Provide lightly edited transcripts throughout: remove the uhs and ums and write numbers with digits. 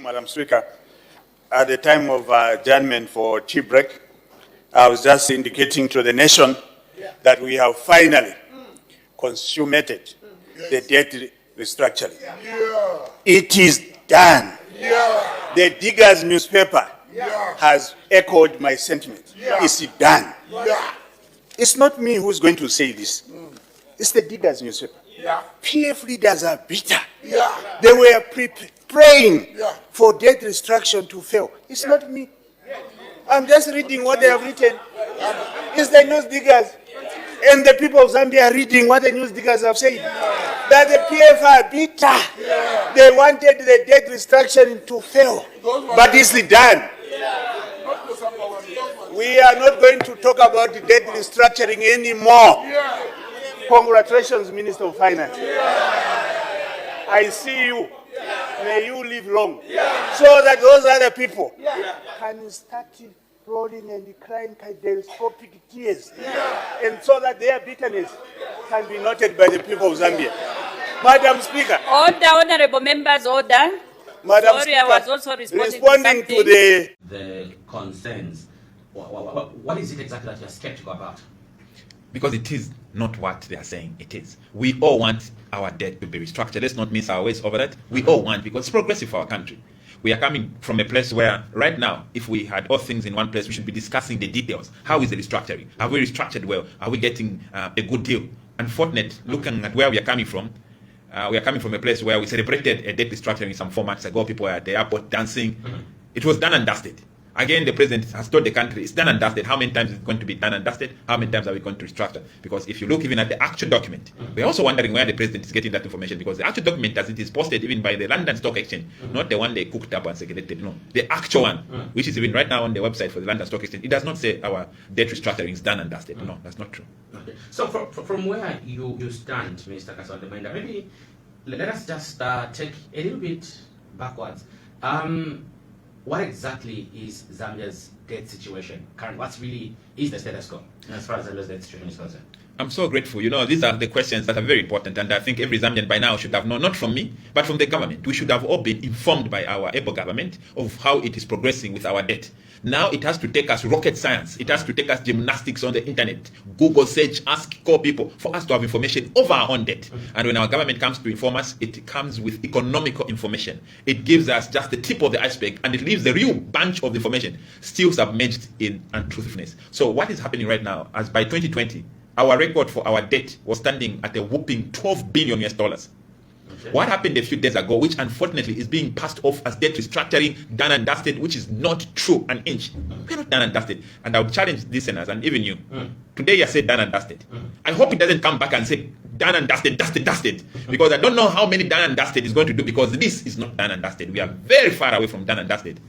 Madam Speaker. At the time of adjournment for tea break, I was just indicating to the nation that we have finally consummated the debt restructuring. It is done. The Diggers newspaper has echoed my sentiment. It's done. It's not me who's going to say this. It's the Diggers newspaper. PF leaders are bitter. They were praying for debt restructuring to fail. It's not me. I'm just reading what they have written. It's the news diggers. And the people of Zambia are reading what the news diggers have said. That the PF are bitter. They wanted the debt restructuring to fail. But it's done. We are not going to talk about the debt restructuring anymore. Congratulations, Minister of Finance. I see you. May you live long. So that those other people can start rolling and crying kaleidoscopic tears. And so that their bitterness can be noted by the people of Zambia. Madam Speaker. Order, honorable members, order. Madam Sorry, Speaker, I was also responding to the concerns. What is it exactly that you're skeptical about? Because it is not what they are saying it is. We all want our debt to be restructured. Let's not miss our ways over that. We all want, because it's progressive for our country. We are coming from a place where, right now, if we had all things in one place, we should be discussing the details. How is the restructuring? Have we restructured well? Are we getting a good deal? Unfortunately, looking at where we are coming from a place where we celebrated a debt restructuring some 4 months ago. People were at the airport dancing. It was done and dusted. Again, the president has told the country it's done and dusted. How many times is it going to be done and dusted? How many times are we going to restructure? Because if you look even at the actual document, we're also wondering where the president is getting that information, because the actual document, as it is posted even by the London Stock Exchange, not the one they cooked up and circulated, no, the actual one, which is even right now on the website for the London Stock Exchange, it does not say our debt restructuring is done and dusted. No, that's not true. Okay. So from where you stand, Mr. Kasonde Mwenda, maybe let us just take a little bit backwards. What exactly is Zambia's debt situation currently? What really is the status quo as far as Zambia's debt situation is concerned? I'm so grateful. You know, these are the questions that are very important, and I think every Zambian by now should have known, not from me, but from the government. We should have all been informed by our able government of how it is progressing with our debt. Now it has to take us rocket science. It has to take us gymnastics on the internet. Google search, ask, call people for us to have information over our own debt. And when our government comes to inform us, it comes with economical information. It gives us just the tip of the iceberg, and it leaves the real bunch of information still submerged in untruthfulness. So what is happening right now, as by 2020, our record for our debt was standing at a whopping $12 billion. Okay. What happened a few days ago, which unfortunately is being passed off as debt restructuring, done and dusted, which is not true an inch. We're not done and dusted. And I would challenge listeners and even you. Today you said done and dusted. I hope it doesn't come back and say done and dusted, dusted. Because I don't know how many done and dusted is going to do, because this is not done and dusted. We are very far away from done and dusted.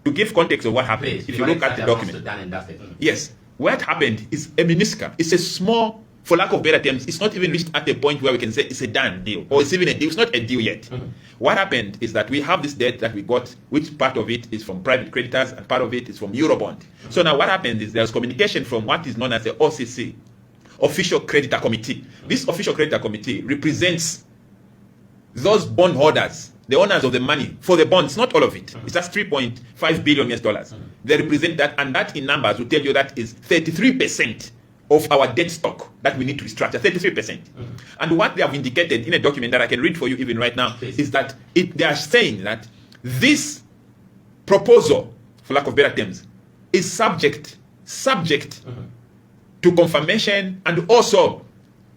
To give context of what happened, Please, if you look at the document. Done and dusted. Yes. What happened is a minuscule. It's a small, for lack of better terms, it's not even reached at a point where we can say it's a done deal, or it's even a deal. It's not a deal yet. What happened is that we have this debt that we got, which part of it is from private creditors and part of it is from Eurobond. So now what happened is there's communication from what is known as the OCC, Official Creditor Committee. This Official Creditor Committee represents those bondholders, the owners of the money for the bonds, not all of it. It's just $3.5 billion. They represent that, and that in numbers will tell you that is 33% of our debt stock that we need to restructure, 33%. And what they have indicated in a document that I can read for you even right now is that they are saying that this proposal, for lack of better terms, is subject to confirmation and also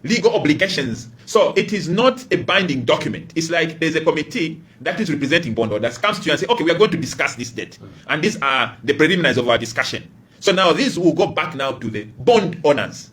legal obligations. So it is not a binding document. It's like there's a committee that is representing bondholders comes to you and say, okay, we are going to discuss this debt. And these are the preliminaries of our discussion. So now this will go back now to the bond owners.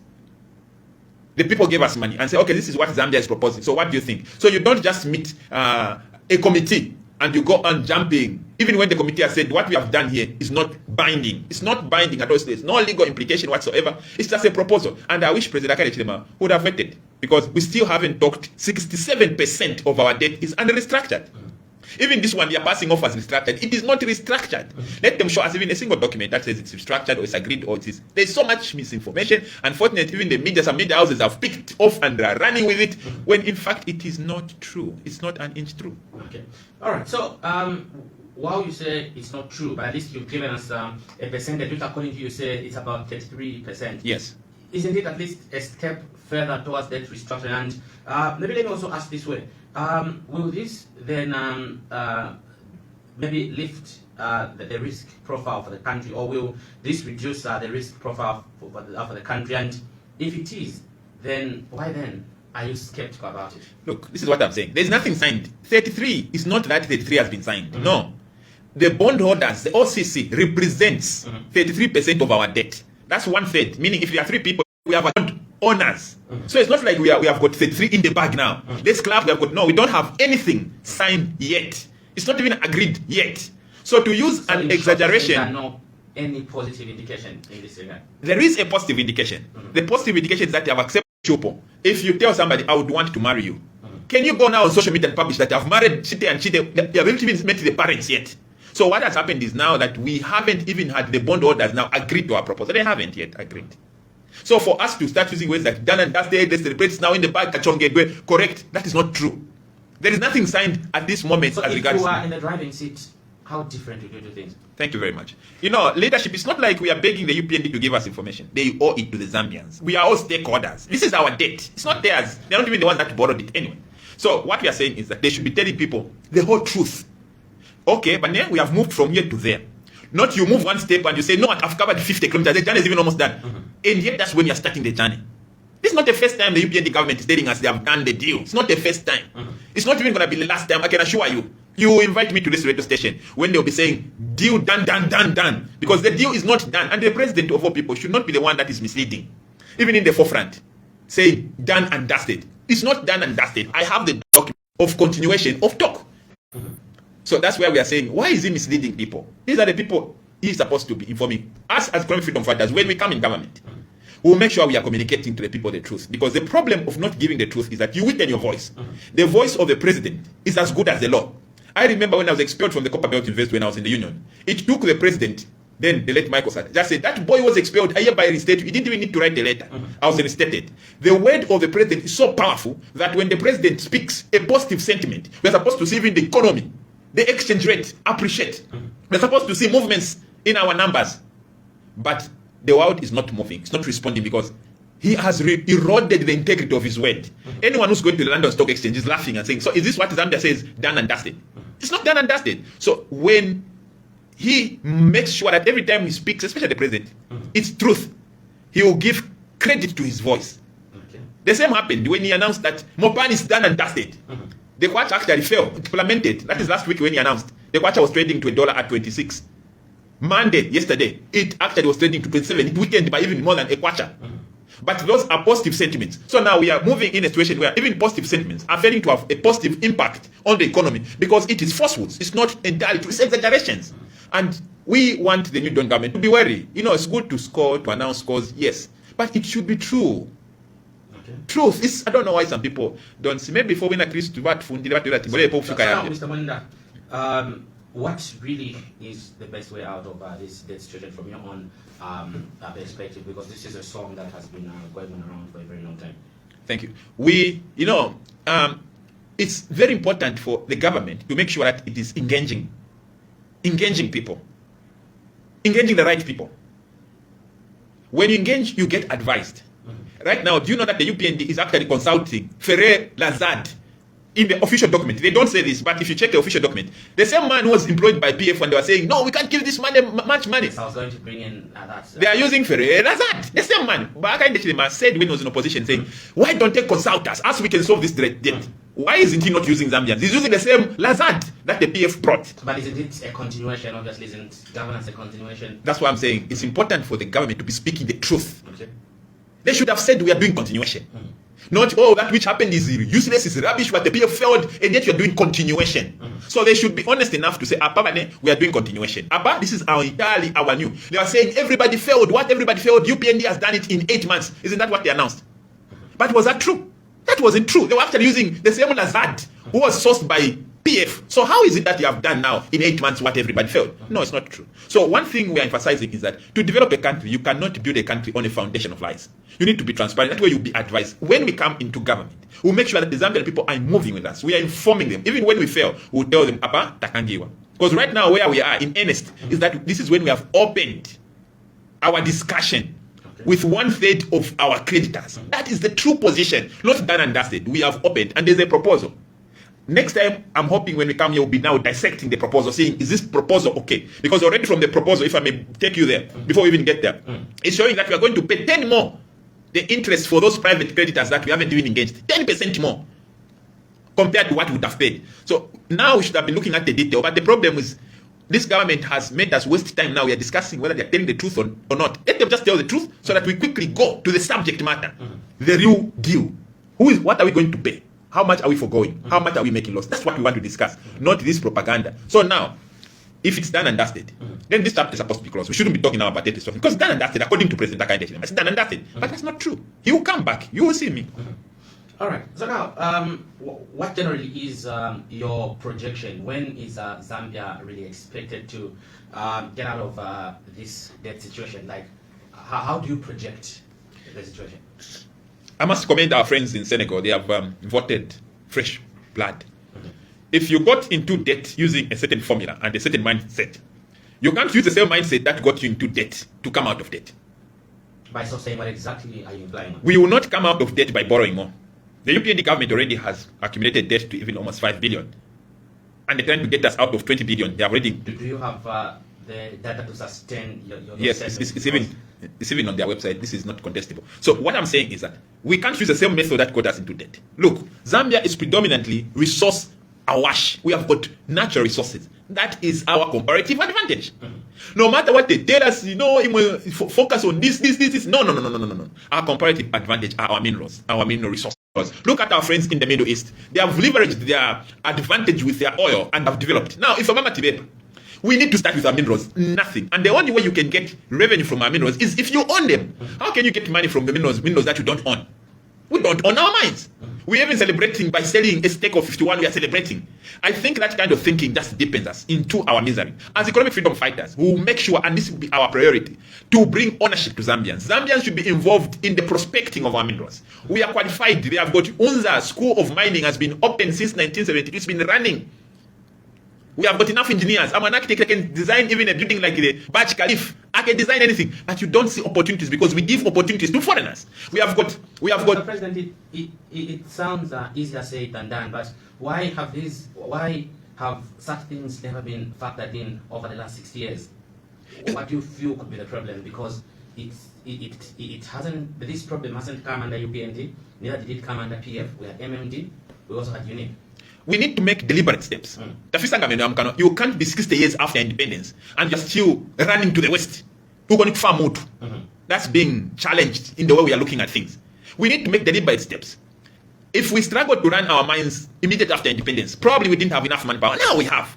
The people gave us money and say, okay, this is what Zambia is proposing. So what do you think? So you don't just meet a committee and you go on jumping. Even when the committee has said what we have done here is not binding. It's not binding at all. There's no legal implication whatsoever. It's just a proposal. And I wish President Hakainde Hichilema would have waited, because we still haven't talked. 67% of our debt is under-restructured. Even this one they are passing off as restructured, it is not restructured. Let them show us even a single document that says it's restructured or it's agreed or it is. There's so much misinformation. Unfortunately, even the media, some media houses have picked off and are running with it, when in fact it is not true. It's not an inch true. Okay. All right. So while you say it's not true, but at least you've given us a percentage, which according to you say it's about 33%. Yes. Isn't it at least a step further towards debt restructuring? And maybe let me also ask this way. Will this then maybe lift the risk profile for the country, or will this reduce the risk profile for the country? And if it is, then why then are you skeptical about it? Look, this is what I'm saying. There's nothing signed. 33 is not that 33 has been signed. No. The bondholders, the OCC, represents 33% of our debt. That's 1/3. Meaning if we are 3 people, we have bond owners. So it's not like we have got 33 in the bag now. This club, we have got, no, we don't have anything signed yet. It's not even agreed yet. So to use an exaggeration. There are no any positive indication in this regard? There is a positive indication. The positive indication is that they have accepted Chupo. If you tell somebody, I would want to marry you, can you go now on social media and publish that I've married Chite and Chite? They haven't even met the parents yet. So what has happened is now that we haven't even had the bondholders now agreed to our proposal. They haven't yet agreed. So for us to start using words like done and dusted, let's celebrate, it's now in the bag, Kachonge, correct, that is not true. There is nothing signed at this moment so as regards. regards. So if you are in the driving seat, how different would you do things? Thank you very much. You know, leadership, it's not like we are begging the UPND to give us information. They owe it to the Zambians. We are all stakeholders. This is our debt. It's not theirs. They're not even the ones that borrowed it anyway. So what we are saying is that they should be telling people the whole truth. Okay, but then we have moved from here to there. Not you move one step and you say, no, I've covered 50 kilometers. The journey is even almost done. And yet that's when you're starting the journey. This is not the first time the UPND government is telling us they have done the deal. It's not the first time. It's not even going to be the last time, I can assure you. You invite me to this radio station when they'll be saying, deal done, done, done, done. Because the deal is not done. And the president of all people should not be the one that is misleading. Even in the forefront, saying done and dusted. It's not done and dusted. I have the document of continuation of talk. So that's where we are saying, why is he misleading people? These are the people he's supposed to be informing. Us as economic freedom fighters, when we come in government, we'll make sure we are communicating to the people the truth. Because the problem of not giving the truth is that you weaken your voice. The voice of the president is as good as the law. I remember when I was expelled from the Copperbelt University when I was in the union. It took the president, then the late Michael Sata, just said, that boy was expelled, I hereby restate you. He didn't even need to write the letter. I was reinstated. The word of the president is so powerful that when the president speaks a positive sentiment, we're supposed to see even the economy, the exchange rate, appreciate. We're supposed to see movements in our numbers. But the world is not moving. It's not responding because he has eroded the integrity of his word. Anyone who's going to the London Stock Exchange is laughing and saying, so is this what Zambia says, done and dusted? It's not done and dusted. So when he makes sure that every time he speaks, especially the president, it's truth, he will give credit to his voice. Okay. The same happened when he announced that Mopan is done and dusted. The kwacha actually fell. It plummeted. That is last week when he announced. The kwacha was trading to $1 at 26. Monday, yesterday, it actually was trading to 27. It weakened by even more than a kwacha. But those are positive sentiments. So now we are moving in a situation where even positive sentiments are failing to have a positive impact on the economy because it is falsehoods. It's not entirely true. It's exaggerations. And we want the new Don government to be wary. You know, it's good to score, to announce scores, yes. But it should be true. Okay. Truth is, I don't know why some people don't see. Maybe before we at least Mr. Mwenda, what really is the best way out of this debt situation from your own perspective? Because this is a song that has been going around for a very long time. Thank you. It's very important for the government to make sure that it is engaging people, engaging the right people. When you engage, you get advised. Right now, do you know that the UPND is actually consulting Ferrer Lazard in the official document? They don't say this, but if you check the official document, the same man was employed by PF when they were saying, no, we can't give this money much money. Yes, I was going to bring in that. They are using Ferrer Lazard, the same man. Baka Indechilima said when he was in opposition, saying, why don't they consult us as we can solve this debt? Why isn't he not using Zambians? He's using the same Lazard that the PF brought. But isn't it a continuation? Obviously, isn't governance a continuation? That's why I'm saying it's important for the government to be speaking the truth. Okay. They should have said we are doing continuation. Not, oh, that which happened is useless, is rubbish, but the PF failed, and yet you're doing continuation. So they should be honest enough to say, we are doing continuation. This is entirely our new. They are saying everybody failed. What everybody failed? UPND has done it in 8 months. Isn't that what they announced? But was that true? That wasn't true. They were actually using the same Lazard who was sourced by PF. So how is it that you have done now in 8 months what everybody failed? No, it's not true. So one thing we are emphasizing is that to develop a country, you cannot build a country on a foundation of lies. You need to be transparent. That way you'll be advised. When we come into government, we'll make sure that the Zambian people are moving with us. We are informing them. Even when we fail, we'll tell them, Apa, takangiwa. Because right now, where we are in earnest is that this is when we have opened our discussion with 1/3 of our creditors. That is the true position, not done and dusted. We have opened, and there's a proposal. Next time, I'm hoping when we come here, we'll be now dissecting the proposal, saying, is this proposal okay? Because already from the proposal, if I may take you there, before we even get there, it's showing that we are going to pay 10 more the interest for those private creditors that we haven't even engaged. 10% more compared to what we would have paid. So now we should have been looking at the detail. But the problem is, this government has made us waste time. Now we are discussing whether they're telling the truth or not. Let them just tell the truth so that we quickly go to the subject matter, the real deal. What are we going to pay? How much are we foregoing? How much are we making loss? That's what we want to discuss, not this propaganda. So now, if it's done and dusted, then this chapter is supposed to be closed. We shouldn't be talking now about debt restructuring, because done and dusted, according to President Hakainde Hichilema, it's done and dusted. But that's not true. He will come back. You will see me. All right. So now, what generally is your projection? When is Zambia really expected to get out of this debt situation? Like, how do you project the situation? I must commend our friends in Senegal. They have voted fresh blood. If you got into debt using a certain formula and a certain mindset, you can't use the same mindset that got you into debt to come out of debt. By so saying, what exactly are you implying? We will not come out of debt by borrowing more. The UPND government already has accumulated debt to even almost 5 billion. And they're trying to get us out of 20 billion. They are already... Do you have the data to sustain your yes, it's even on their website. This is not contestable. So what I'm saying is that we can't use the same method that got us into debt. Look, Zambia is predominantly resource awash. We have got natural resources. That is our comparative advantage. No matter what they tell us, focus on this. No. Our comparative advantage are our minerals, our mineral resources. Look at our friends in the Middle East. They have leveraged their advantage with their oil and have developed. Now, if Mama Tibeba, we need to start with our minerals. Nothing. And the only way you can get revenue from our minerals is if you own them. How can you get money from the minerals that you don't own? We don't own our mines. We're even celebrating by selling a stake of 51. We are celebrating. I think that kind of thinking just deepens us into our misery. As economic freedom fighters, we will make sure, and this will be our priority, to bring ownership to Zambians. Zambians should be involved in the prospecting of our minerals. We are qualified. They have got UNZA School of Mining has been open since 1972. It's been running. We have got enough engineers. I'm an architect. I can design even a building like the Burj Khalifa. I can design anything. But you don't see opportunities because we give opportunities to foreigners. We have got. Mr. President, it sounds easier said than done. But why have such things never been factored in over the last 6 years? What do you feel could be the problem? Because it hasn't. This problem hasn't come under UPND. Neither did it come under PF. We had MMD. We also had UNIP. We need to make deliberate steps. You can't be 60 years after independence and you're still running to the West. That's being challenged in the way we are looking at things. We need to make deliberate steps. If we struggle to run our mines immediately after independence, probably we didn't have enough manpower. Now we have.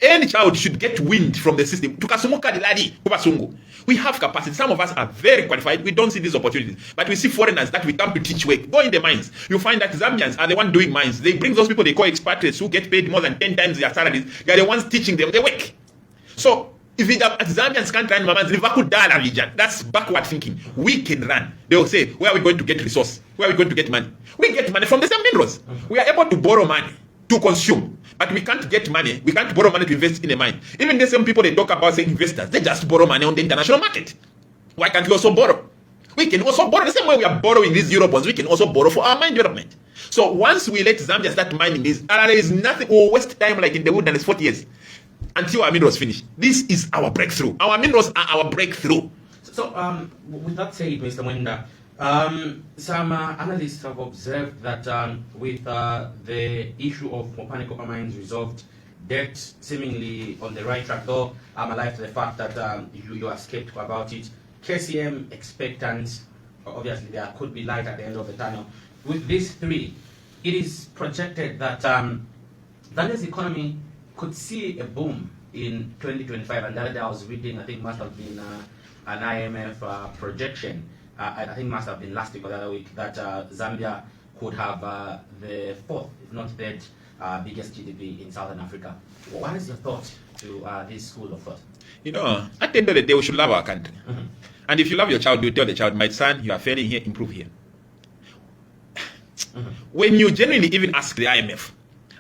Any child should get wind from the system. We have capacity. Some of us are very qualified. We don't see these opportunities. But we see foreigners that we come to teach work. Go in the mines. You find that Zambians are the ones doing mines. They bring those people they call expatriates who get paid more than 10 times their salaries. They are the ones teaching them the work. So, if Zambians can't run mines, that's backward thinking. We can run. They will say, where are we going to get resource? Where are we going to get money? We get money from the same minerals. We are able to borrow money to consume. But we can't get money. We can't borrow money to invest in a mine. Even the same people they talk about saying investors, they just borrow money on the international market. Why can't we also borrow? We can also borrow the same way we are borrowing these Euro bonds. We can also borrow for our mine development. So once we let Zambia start mining this, there is nothing. We'll waste time like in the wilderness 40 years until our minerals finish. This is our breakthrough. Our minerals are our breakthrough. So with that said, Mr. Mwenda, some analysts have observed that with the issue of Mopani Copper Mines resolved, debt seemingly on the right track, though I'm alive to the fact that you are skeptical about it. KCM expectant, obviously there could be light at the end of the tunnel. With these three, it is projected that Zambia's economy could see a boom in 2025, and that I was reading, I think must have been an IMF projection. I think must have been last week or the other week, that Zambia could have the fourth, if not third, biggest GDP in Southern Africa. What is your thought to this school of thought? At the end of the day, we should love our country. And if you love your child, you tell the child, my son, you are failing here, improve here. When you genuinely even ask the IMF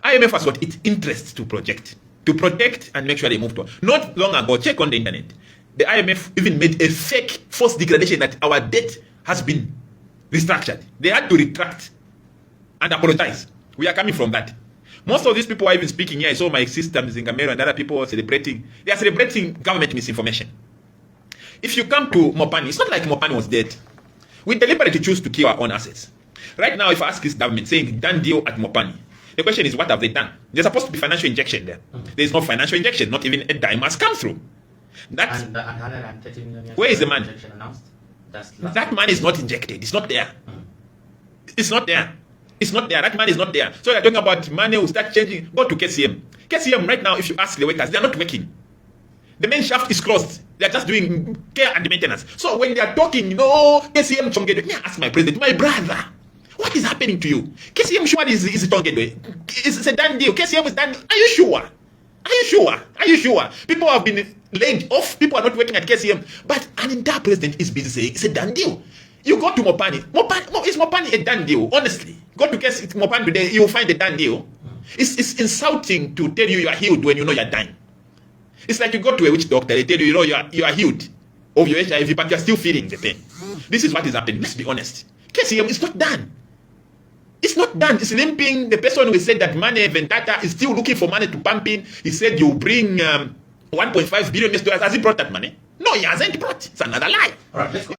has got its interest to project. to protect and make sure they move to. Not long ago, check on the internet, the IMF even made a fake false declaration that our debt has been restructured. They had to retract and apologize. We are coming from that. Most of these people are even speaking here. I saw my sister Mzingamero and other people celebrating. They are celebrating government misinformation. If you come to Mopani, it's not like Mopani was dead. We deliberately choose to kill our own assets. Right now, if I ask this government saying done deal at Mopani, the question is, what have they done? There's supposed to be financial injection there. There's no financial injection. Not even a dime has come through. That's, And 130 million. Where is the money? Injection announced? That money is not injected. It's not there. It's not there. It's not there. That money is not there. So they're talking about money will start changing. Go to KCM. KCM right now, if you ask the workers, they are not working. The main shaft is closed. They are just doing care and maintenance. So when they are talking, KCM Chongedwe, may I ask my president, my brother, what is happening to you? KCM sure is Chongedwe. It's a done deal. KCM is done. Are you sure? Are you sure? Are you sure? People have been laid off. People are not working at KCM. But an entire president is busy saying it's a done deal. You go to Mopani. Is Mopani a done deal? Honestly. Go to Mopani today, you'll find a done deal. It's insulting to tell you are healed when you know you're dying. It's like you go to a witch doctor, they tell you, you are healed of your HIV, but you're still feeling the pain. This is what is happening. Let's be honest. KCM is not done. It's not done. It's limping. The person who said that money, Ventata, is still looking for money to pump in. He said you bring 1.5 billion US dollars. Has he brought that money? No, he hasn't brought. It's another lie. All right, let's go.